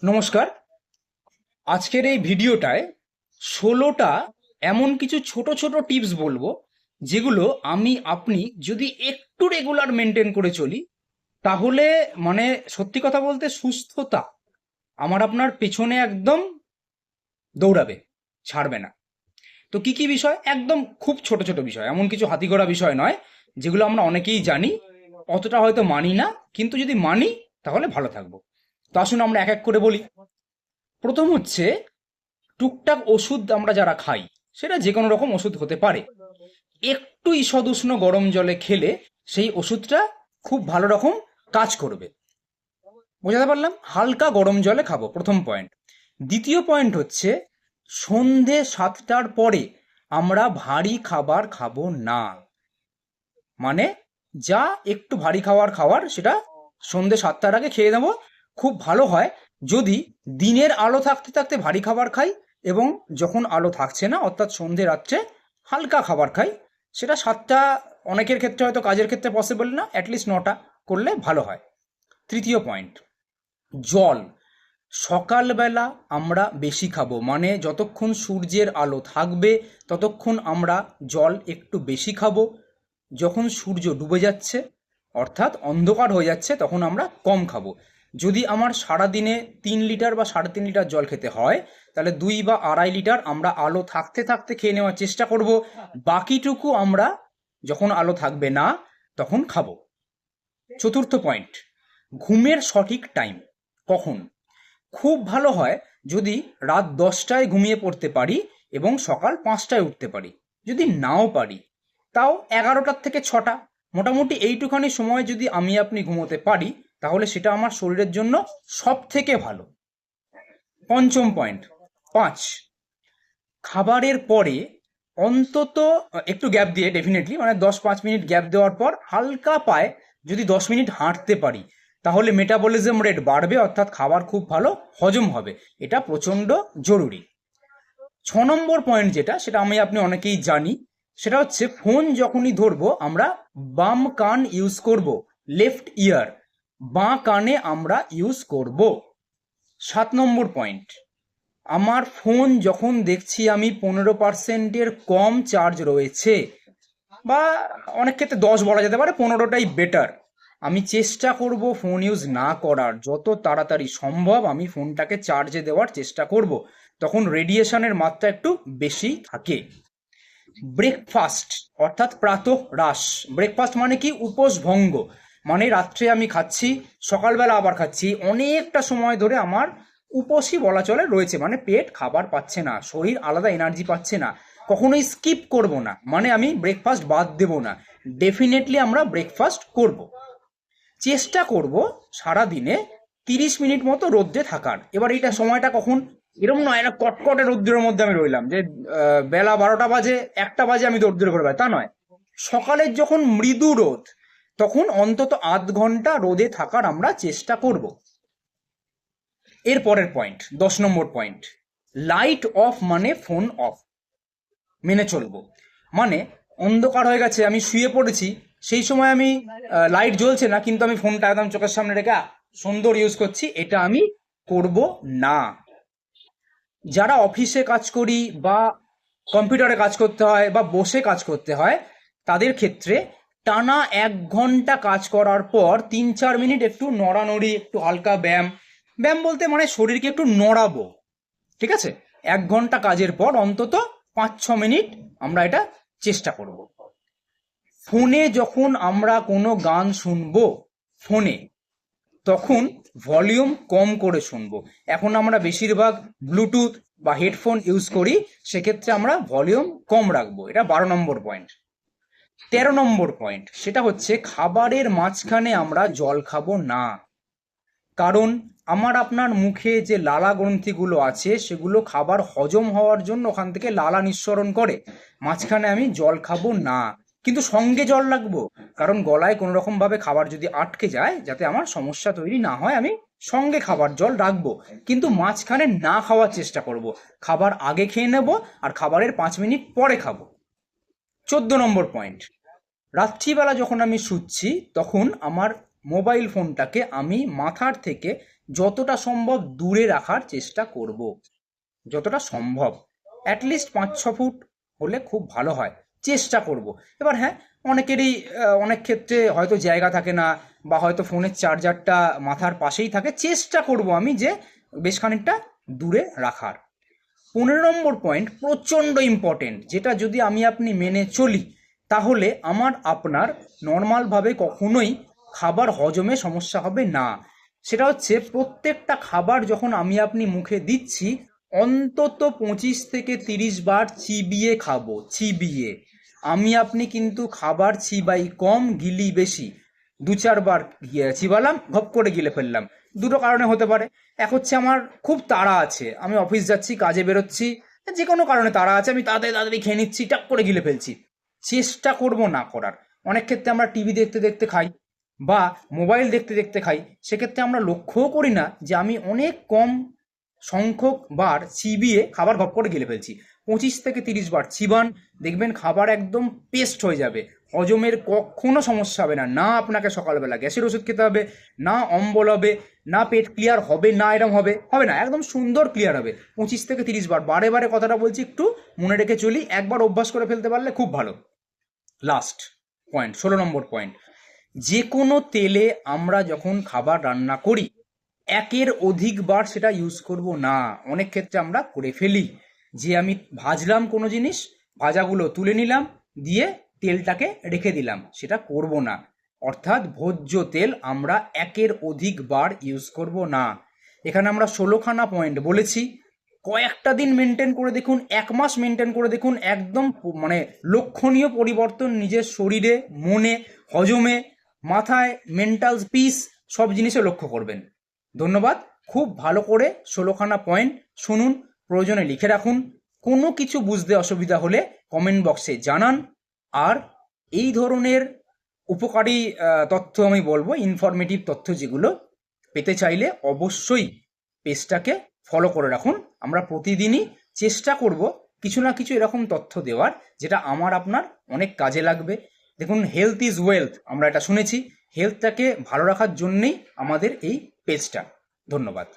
নমস্কার। আজকের এই ভিডিওটায় 16টা এমন কিছু ছোট ছোট টিপস বলবো, যেগুলো আপনি যদি একটু রেগুলার মেনটেন করে চলি, তাহলে মানে সত্যি কথা বলতে সুস্থতা আপনার পেছনে একদম দৌড়াবে, ছাড়বে না। তো কি কি বিষয়? একদম খুব ছোট ছোট বিষয়, এমন কিছু হাতিগড়া বিষয় নয়, যেগুলো আমরা অনেকেই জানি, অতটা হয়তো মানি না, কিন্তু যদি মানি তাহলে ভালো থাকবো। তো আসুন আমরা এক এক করে বলি। প্রথম হচ্ছে, টুকটাক ওষুধ আমরা যারা খাই, সেটা যে কোনো রকম ওষুধ হতে পারে, একটু ঈষদ উষ্ণ গরম জলে খেলে সেই ওষুধটা খুব ভালো রকম কাজ করবে। বোঝাতে পারলাম? হালকা গরম জলে খাবো, প্রথম পয়েন্ট। দ্বিতীয় পয়েন্ট হচ্ছে, সন্ধে 7টার পরে আমরা ভারী খাবার খাবো না। মানে যা একটু ভারী খাওয়ার সেটা সন্ধে 7টার আগে খেয়ে নেবো। খুব ভালো হয় যদি দিনের আলো থাকতে থাকতে ভারী খাবার খাই, এবং যখন আলো থাকছে না অর্থাৎ সন্ধে রাত্রে হালকা খাবার খাই। সেটা 7টা অনেকের ক্ষেত্রে হয়তো কাজের ক্ষেত্রে পসিবল না, অ্যাটলিস্ট 9টা করলে ভালো হয়। তৃতীয় পয়েন্ট, জল। সকালবেলা আমরা বেশি খাবো, মানে যতক্ষণ সূর্যের আলো থাকবে ততক্ষণ আমরা জল একটু বেশি খাবো। যখন সূর্য ডুবে যাচ্ছে অর্থাৎ অন্ধকার হয়ে যাচ্ছে তখন আমরা কম খাবো। যদি আমার সারাদিনে 3 লিটার বা 3.5 লিটার জল খেতে হয়, তাহলে 2 বা 2.5 লিটার আমরা আলো থাকতে থাকতে খেয়ে নেওয়ার চেষ্টা করব। বাকিটুকু আমরা যখন আলো থাকবে না তখন খাবো। চতুর্থ পয়েন্ট, ঘুমের সঠিক টাইম কখন? খুব ভালো হয় যদি রাত 10টায় ঘুমিয়ে পড়তে পারি এবং সকাল 5টায় উঠতে পারি। যদি নাও পারি, তাও 11টার থেকে 6টা, মোটামুটি এইটুখানি সময় যদি আপনি ঘুমোতে পারি, তাহলে সেটা আমার শরীরের জন্য সব থেকে ভালো। পঞ্চম পয়েন্ট, 5, খাবারের পরে অন্তত একটু গ্যাপ দিয়ে, ডেফিনেটলি মানে 10-5 মিনিট গ্যাপ দেওয়ার পর হালকা পায়ে যদি 10 মিনিট হাঁটতে পারি, তাহলে মেটাবলিজম রেট বাড়বে, অর্থাৎ খাবার খুব ভালো হজম হবে। এটা প্রচণ্ড জরুরি। 6 নম্বর পয়েন্ট যেটা, সেটা আপনি অনেকেই জানি, সেটা হচ্ছে ফোন যখনই ধরবো আমরা বাম কান ইউজ করব, লেফট ইয়ার, বাঁ কানে আমরা ইউজ করব। 7 নম্বর পয়েন্ট, আমার ফোন যখন দেখছি আমি 15%-এর কম চার্জ রয়েছে, বা অনেক ক্ষেত্রে 10 বলা যেতে পারে, 15টাই বেটার, আমি চেষ্টা করব ফোন ইউজ না করার। যত তাড়াতাড়ি সম্ভব আমি ফোনটাকে চার্জে দেওয়ার চেষ্টা করব, তখন রেডিয়েশনের মাত্রা একটু বেশি থাকে। ব্রেকফাস্ট অর্থাৎ প্রাতঃরাশ। ব্রেকফাস্ট মানে কি? উপোস ভঙ্গ। মানে রাত্রে আমি খাচ্ছি, সকালবেলা আবার খাচ্ছি, অনেকটা সময় ধরে আমার উপোসই বলা চলে রয়েছে, মানে পেট খাবার পাচ্ছে না, শরীর আলাদা এনার্জি পাচ্ছে না। কখনোই স্কিপ করব না, মানে আমি ব্রেকফাস্ট বাদ দেব না, ডেফিনেটলি আমরা ব্রেকফাস্ট করব। চেষ্টা করব সারা দিনে 30 মিনিট মতো রোদ্রে থাকার। এবার এইটা সময়টা কখন? এরকম নয় না কটকটে রোদ্রের মধ্যে আমি রইলাম, যে বেলা 12টা বাজে 1টা বাজে আমি রোদ্রে করে বেড়াই, তা নয়। সকালের যখন মৃদু রোদ, তখন অন্তত আধ ঘন্টা রোদে থাকার আমরা চেষ্টা করব। এর পরের পয়েন্ট, 10 নম্বর পয়েন্ট, লাইট অফ মানে ফোন অফ মেনে চলবো। মানে অন্ধকার হয়ে গেছে, আমি শুয়ে পড়েছি, সেই সময় আমি লাইট জ্বলছে না, কিন্তু আমি ফোনটা একদম চোখের সামনে রেখে সুন্দর ইউজ করছি, এটা আমি করব না। যারা অফিসে কাজ করি বা কম্পিউটারে কাজ করতে হয় বা বসে কাজ করতে হয়, তাদের ক্ষেত্রে টানা 1 ঘন্টা কাজ করার পর 3-4 মিনিট একটু নড়ানড়ি, একটু হালকা ব্যায়াম, ব্যায়াম বলতে মানে শরীরকে একটু নড়াবো, ঠিক আছে? 1 ঘন্টা কাজের পর অন্তত 5-6 মিনিট আমরা এটা চেষ্টা করব। ফোনে যখন আমরা কোনো গান শুনবো ফোনে, তখন ভলিউম কম করে শুনবো। এখন আমরা বেশিরভাগ ব্লুটুথ বা হেডফোন ইউজ করি, সেক্ষেত্রে আমরা ভলিউম কম রাখবো। এটা 12 নম্বর পয়েন্ট। 13 নম্বর পয়েন্ট, সেটা হচ্ছে খাবারের মাঝখানে আমরা জল খাবো না। কারণ আপনার মুখে যে লালা গ্রন্থিগুলো আছে, সেগুলো খাবার হজম হওয়ার জন্য ওখান থেকে লালা নিঃসরণ করে। মাঝখানে আমি জল খাবো না, কিন্তু সঙ্গে জল রাখবো, কারণ গলায় কোনো রকম ভাবে খাবার যদি আটকে যায়, যাতে আমার সমস্যা তৈরি না হয়, আমি সঙ্গে খাবার জল রাখবো, কিন্তু মাঝখানে না খাওয়ার চেষ্টা করব। খাবার আগে খেয়ে নেব আর খাবারের 5 মিনিট পরে খাবো। 14 নম্বর পয়েন্ট, রাত্রিবেলা যখন আমি শুচ্ছি তখন আমার মোবাইল ফোনটাকে আমি মাথার থেকে যতটা সম্ভব দূরে রাখার চেষ্টা করব, যতটা সম্ভব। অ্যাটলিস্ট 5-6 ফুট হলে খুব ভালো হয়, চেষ্টা করব। এবার হ্যাঁ, অনেকেরই অনেক ক্ষেত্রে হয়তো জায়গা থাকে না, বা হয়তো ফোনের চার্জারটা মাথার পাশেই থাকে, চেষ্টা করব আমি যে বেশ খানিকটা দূরে রাখার। 15 নম্বর পয়েন্ট প্রচণ্ড ইম্পর্টেন্ট, যেটা যদি আমি আপনি মেনে চলি তাহলে আমার আপনার নর্মালভাবে কখনোই খাবার হজমে সমস্যা হবে না। সেটা হচ্ছে প্রত্যেকটা খাবার যখন আমি আপনি মুখে দিচ্ছি অন্তত 25 থেকে 30 বার চিবিয়ে খাবো, চিবিয়ে। আমি আপনি কিন্তু খাবার চিবাই কম, গিলি বেশি। 2-4 বার চিবালাম, ঘপ করে গিলে ফেললাম। দুটো কারণে হতে পারে। এক হচ্ছে আমার খুব তাড়া আছে, আমি অফিস যাচ্ছি, কাজে বেরোচ্ছি, যে কোনো কারণে তাড়া আছে, আমি তাড়াতাড়ি তাড়াতাড়ি খেয়ে নিচ্ছি, টাক করে গিলে ফেলছি। চেষ্টা করব না করার। অনেক ক্ষেত্রে আমরা টিভি দেখতে দেখতে খাই বা মোবাইল দেখতে দেখতে খাই, সেক্ষেত্রে আমরা লক্ষ্যও করি না যে আমি অনেক কম সংখ্যক বার চিবিয়ে খাবার ঘপ করে গিলে ফেলছি। 25 থেকে 30 বার চিবান, দেখবেন খাবার একদম পেস্ট হয়ে যাবে, হজমের কখনো সমস্যা হবে না। না আপনাকে সকালবেলা গ্যাসের ওষুধ খেতে হবে, না অম্বল হবে, না পেট ক্লিয়ার হবে, না এরম হবে, হবে না, একদম সুন্দর ক্লিয়ার হবে। 25 থেকে 30 বার, বারে বারে কথাটা বলছি, একটু মনে রেখে চলি, একবার অভ্যাস করে ফেলতে পারলে খুব ভালো। লাস্ট পয়েন্ট, 16 নম্বর পয়েন্ট, যে কোনো তেলে আমরা যখন খাবার রান্না করি একের অধিকবার সেটা ইউজ করব না। অনেক ক্ষেত্রে আমরা করে ফেলি যে আমি ভাজলাম কোনো জিনিস, ভাজাগুলো তুলে নিলাম, দিয়ে তেলটাকে রেখে দিলাম, সেটা করব না। অর্থাৎ ভোজ্য তেল আমরা একের অধিকবার ইউজ করব না। এখানে আমরা 16খানা পয়েন্ট বলেছি। কয়েকটা দিন মেনটেন করে দেখুন, 1 মাস মেনটেন করে দেখুন, একদম মানে লক্ষণীয় পরিবর্তন নিজের শরীরে, মনে, হজমে, মাথায়, মেন্টাল পিস, সব জিনিসে লক্ষ্য করবেন। ধন্যবাদ। খুব ভালো করে 16খানা পয়েন্ট শুনুন, প্রয়োজনে লিখে রাখুন। কোনো কিছু বুঝতে অসুবিধা হলে কমেন্ট বক্সে জানান। আর এই ধরনের উপকারী তথ্য আমি বলবো, ইনফরমেটিভ তথ্য যেগুলো পেতে চাইলে অবশ্যই পেজটাকে ফলো করে রাখুন। আমরা প্রতিদিনই চেষ্টা করব কিছু না কিছু এরকম তথ্য দেওয়ার, যেটা আমার আপনার অনেক কাজে লাগবে। দেখুন, হেলথ ইজ ওয়েলথ, আমরা এটা শুনেছি। হেলথটাকে ভালো রাখার জন্যেই আমাদের এই পেজটা। ধন্যবাদ।